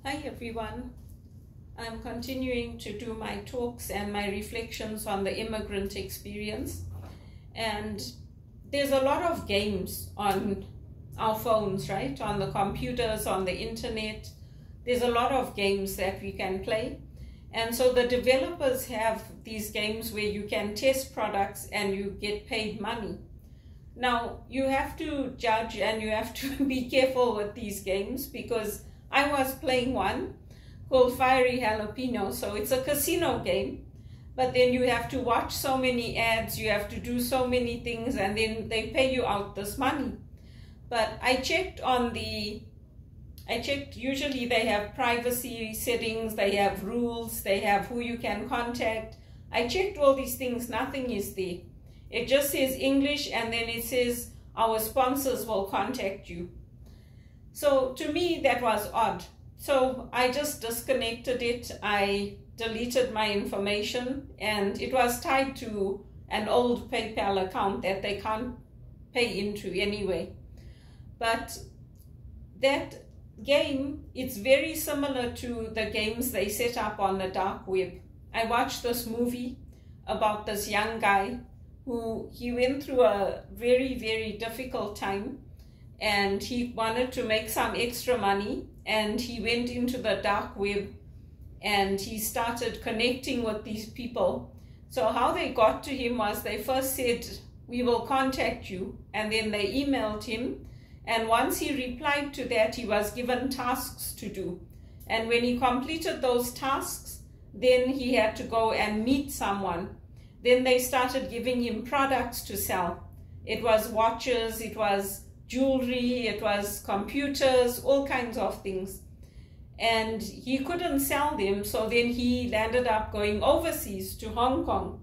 Hi everyone. I'm continuing to do my talks and my reflections on the immigrant experience. And there's a lot of games on our phones, right? On the computers, on the internet. There's a lot of games that we can play. And so the developers have these games where you can test products and you get paid money. Now, you have to judge and you have to be careful with these games, because I was playing one called Fiery Jalapeno. So it's a casino game, but then you have to watch so many ads, you have to do so many things, and then they pay you out this money. But I checked, usually they have privacy settings, they have rules, they have who you can contact. I checked all these things, nothing is there. It just says English, and then it says our sponsors will contact you. So to me, that was odd. So I just disconnected it. I deleted my information, and it was tied to an old PayPal account that they can't pay into anyway. But that game, it's very similar to the games they set up on the dark web. I watched this movie about this young guy who he went through a very, very difficult time, and he wanted to make some extra money, and he went into the dark web and he started connecting with these people. So how they got to him was they first said, "We will contact you," and then they emailed him, and once he replied to that, he was given tasks to do, and when he completed those tasks, then he had to go and meet someone. Then they started giving him products to sell. It was watches, it was jewelry, it was computers, all kinds of things. And he couldn't sell them, so then he landed up going overseas to Hong Kong.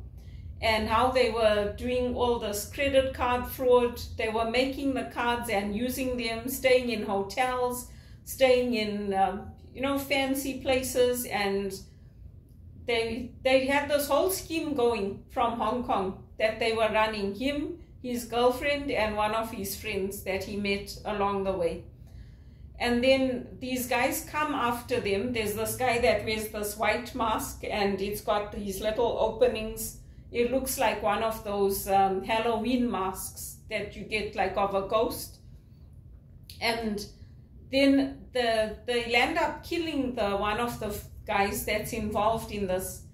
And how they were doing all this credit card fraud, they were making the cards and using them, staying in hotels, staying in fancy places, and they had this whole scheme going from Hong Kong that they were running, him, his girlfriend, and one of his friends that he met along the way. And then these guys come after them. There's this guy that wears this white mask, and it's got these little openings. It looks like one of those Halloween masks that you get, like of a ghost. And then they land up killing one of the guys that's involved in this,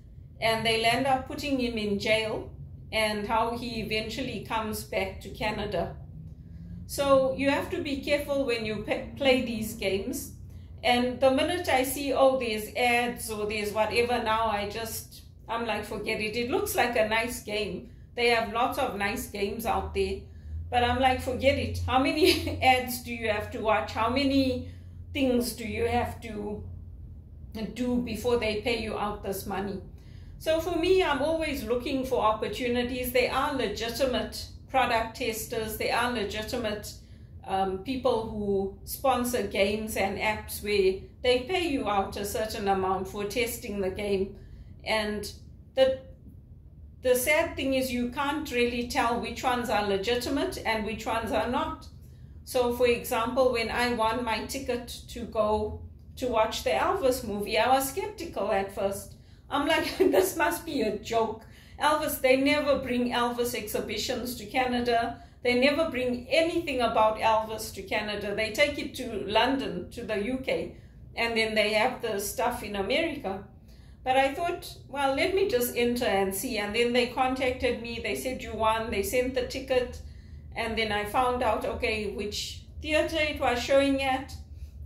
and they land up putting him in jail, and how he eventually comes back to Canada. So you have to be careful when you play these games. And the minute I see, oh, there's ads or there's whatever, now I'm like, forget it. It looks like a nice game. They have lots of nice games out there, but I'm like, forget it. How many ads do you have to watch? How many things do you have to do before they pay you out this money? So for me, I'm always looking for opportunities. They are legitimate product testers. They are legitimate people who sponsor games and apps where they pay you out a certain amount for testing the game. And the sad thing is you can't really tell which ones are legitimate and which ones are not. So for example, when I won my ticket to go to watch the Elvis movie, I was skeptical at first. I'm like, this must be a joke. Elvis, they never bring Elvis exhibitions to Canada. They never bring anything about Elvis to Canada. They take it to London, to the UK, and then they have the stuff in America. But I thought, well, let me just enter and see. And then they contacted me. They said, you won. They sent the ticket. And then I found out, okay, which theater it was showing at.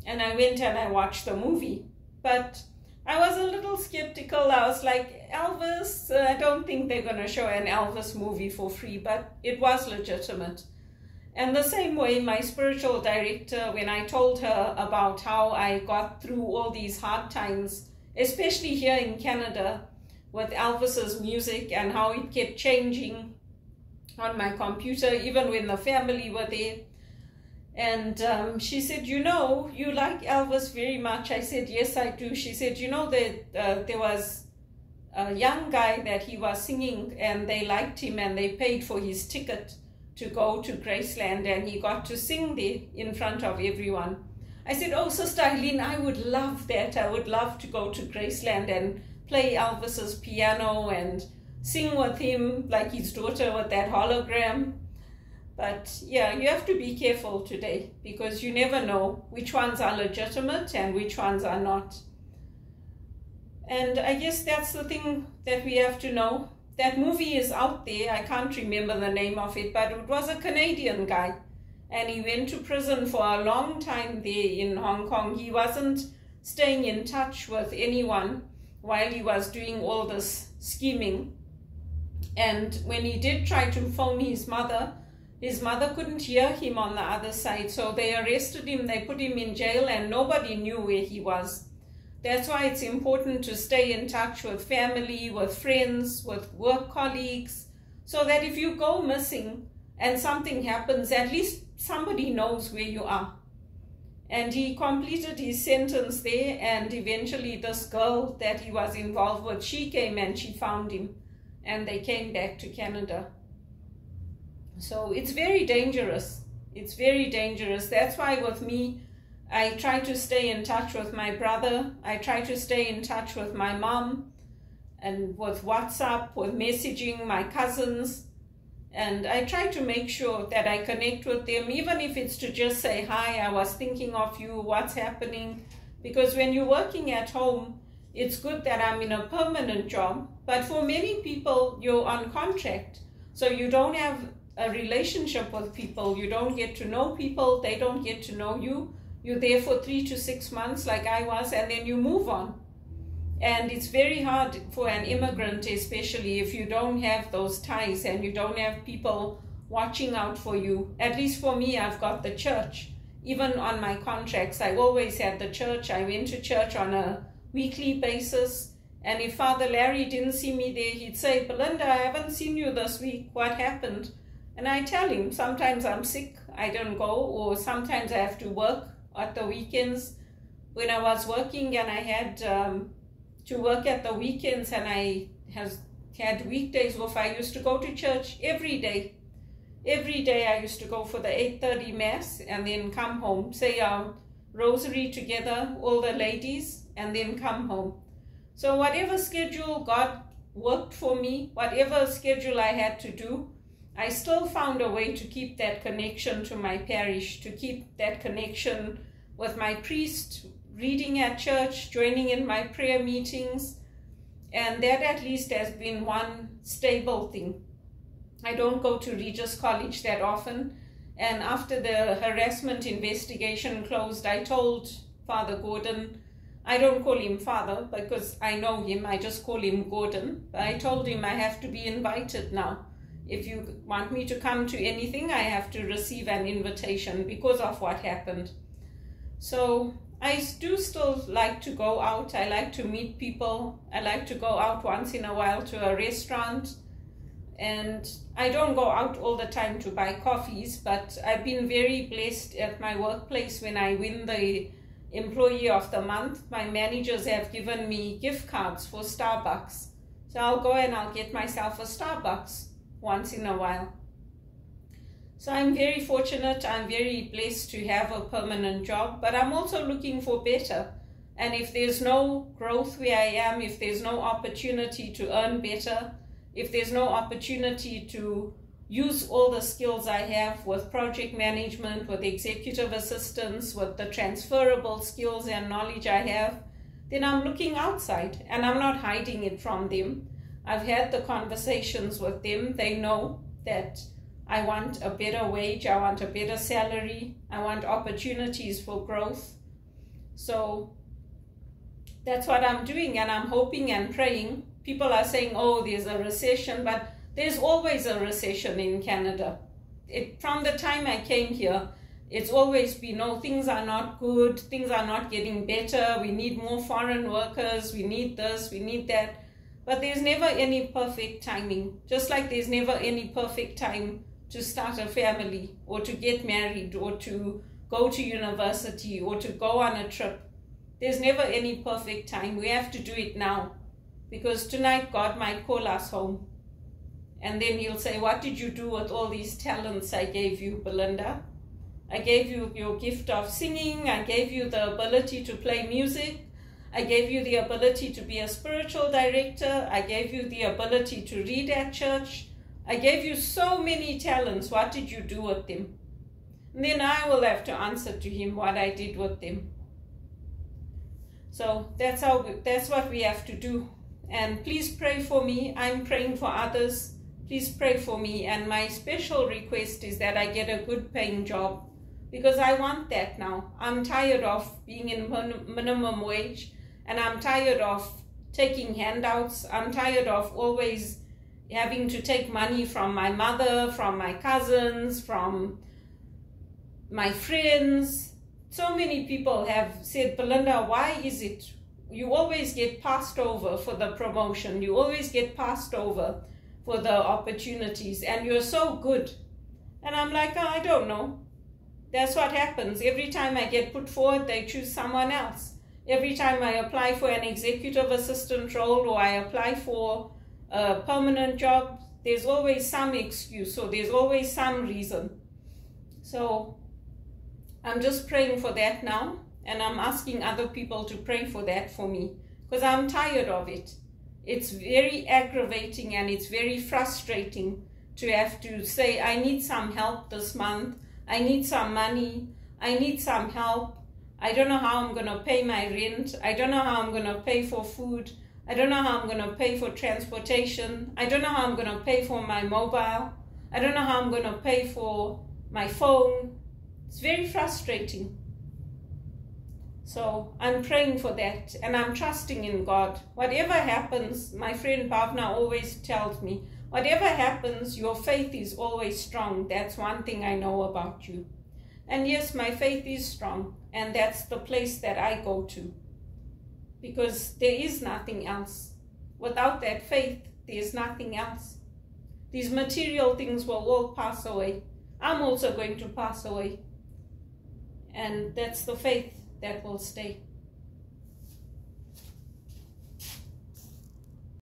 And I went and I watched the movie. But I was a little skeptical. I was like, Elvis, I don't think they're going to show an Elvis movie for free, but it was legitimate. And the same way, my spiritual director, when I told her about how I got through all these hard times, especially here in Canada with Elvis's music and how it kept changing on my computer, even when the family were there. And she said, you know, you like Elvis very much. I said, yes, I do. She said, you know, that there was a young guy that he was singing and they liked him and they paid for his ticket to go to Graceland, and he got to sing there in front of everyone. I said, oh, Sister Eileen, I would love that. I would love to go to Graceland and play Elvis's piano and sing with him like his daughter with that hologram. But yeah, you have to be careful today because you never know which ones are legitimate and which ones are not. And I guess that's the thing that we have to know. That movie is out there. I can't remember the name of it, but it was a Canadian guy. And he went to prison for a long time there in Hong Kong. He wasn't staying in touch with anyone while he was doing all this scheming. And when he did try to phone his mother couldn't hear him on the other side. So they arrested him, they put him in jail, and nobody knew where he was. That's why it's important to stay in touch with family, with friends, with work colleagues, so that if you go missing and something happens, at least somebody knows where you are. And he completed his sentence there, and eventually this girl that he was involved with, she came and she found him, and they came back to Canada. So it's very dangerous. It's very dangerous. That's why with me, I try to stay in touch with my brother. I try to stay in touch with my mom and with WhatsApp, with messaging my cousins. And I try to make sure that I connect with them, even if it's to just say, hi, I was thinking of you, what's happening? Because when you're working at home, it's good that I'm in a permanent job. But for many people, you're on contract. So you don't have a relationship with people. You don't get to know people. They don't get to know you. You're there for 3 to 6 months like I was, and then you move on. And it's very hard for an immigrant, especially if you don't have those ties and you don't have people watching out for you. At least for me, I've got the church. Even on my contracts, I always had the church. I went to church on a weekly basis. And if Father Larry didn't see me there, he'd say, Belinda, I haven't seen you this week. What happened? And I tell him, sometimes I'm sick, I don't go, or sometimes I have to work at the weekends. When I was working and I had to work at the weekends and I had weekdays off, I used to go to church every day. Every day I used to go for the 8:30 Mass and then come home, say our rosary together, all the ladies, and then come home. So whatever schedule God worked for me, whatever schedule I had to do, I still found a way to keep that connection to my parish, to keep that connection with my priest, reading at church, joining in my prayer meetings, and that at least has been one stable thing. I don't go to Regis College that often, and after the harassment investigation closed, I told Father Gordon, I don't call him Father because I know him, I just call him Gordon, but I told him I have to be invited now. If you want me to come to anything, I have to receive an invitation because of what happened. So I do still like to go out. I like to meet people. I like to go out once in a while to a restaurant. And I don't go out all the time to buy coffees, but I've been very blessed at my workplace when I win the Employee of the Month. My managers have given me gift cards for Starbucks. So I'll go and I'll get myself a Starbucks once in a while. So I'm very fortunate, I'm very blessed to have a permanent job, but I'm also looking for better. And if there's no growth where I am, if there's no opportunity to earn better, if there's no opportunity to use all the skills I have with project management, with executive assistance, with the transferable skills and knowledge I have, then I'm looking outside and I'm not hiding it from them. I've had the conversations with them. They know that I want a better wage, I want a better salary, I want opportunities for growth. So that's what I'm doing, and I'm hoping and praying. People are saying, oh, there's a recession, but there's always a recession in Canada. From the time I came here, it's always been, oh, things are not good, things are not getting better, we need more foreign workers, we need this, we need that. But there's never any perfect timing, just like there's never any perfect time to start a family or to get married or to go to university or to go on a trip. There's never any perfect time. We have to do it now, because tonight God might call us home. And then he'll say, what did you do with all these talents I gave you, Belinda? I gave you your gift of singing. I gave you the ability to play music. I gave you the ability to be a spiritual director. I gave you the ability to read at church. I gave you so many talents. What did you do with them? And then I will have to answer to him what I did with them. So that's what we have to do. And please pray for me. I'm praying for others. Please pray for me. And my special request is that I get a good paying job, because I want that now. I'm tired of being in minimum wage, and I'm tired of taking handouts. I'm tired of always having to take money from my mother, from my cousins, from my friends. So many people have said, Belinda, why is it you always get passed over for the promotion? You always get passed over for the opportunities, and you're so good. And I'm like, oh, I don't know. That's what happens. Every time I get put forward, they choose someone else. Every time I apply for an executive assistant role, or I apply for a permanent job, there's always some excuse, or there's always some reason. So I'm just praying for that now, and I'm asking other people to pray for that for me, because I'm tired of it. It's very aggravating, and it's very frustrating to have to say, I need some help this month. I need some money. I need some help. I don't know how I'm going to pay my rent. I don't know how I'm going to pay for food. I don't know how I'm going to pay for transportation. I don't know how I'm going to pay for my mobile. I don't know how I'm going to pay for my phone. It's very frustrating. So I'm praying for that, and I'm trusting in God. Whatever happens, my friend Bhavna always tells me, whatever happens, your faith is always strong. That's one thing I know about you. And yes, my faith is strong, and that's the place that I go to, because there is nothing else. Without that faith, there's nothing else. These material things will all pass away. I'm also going to pass away. And that's the faith that will stay.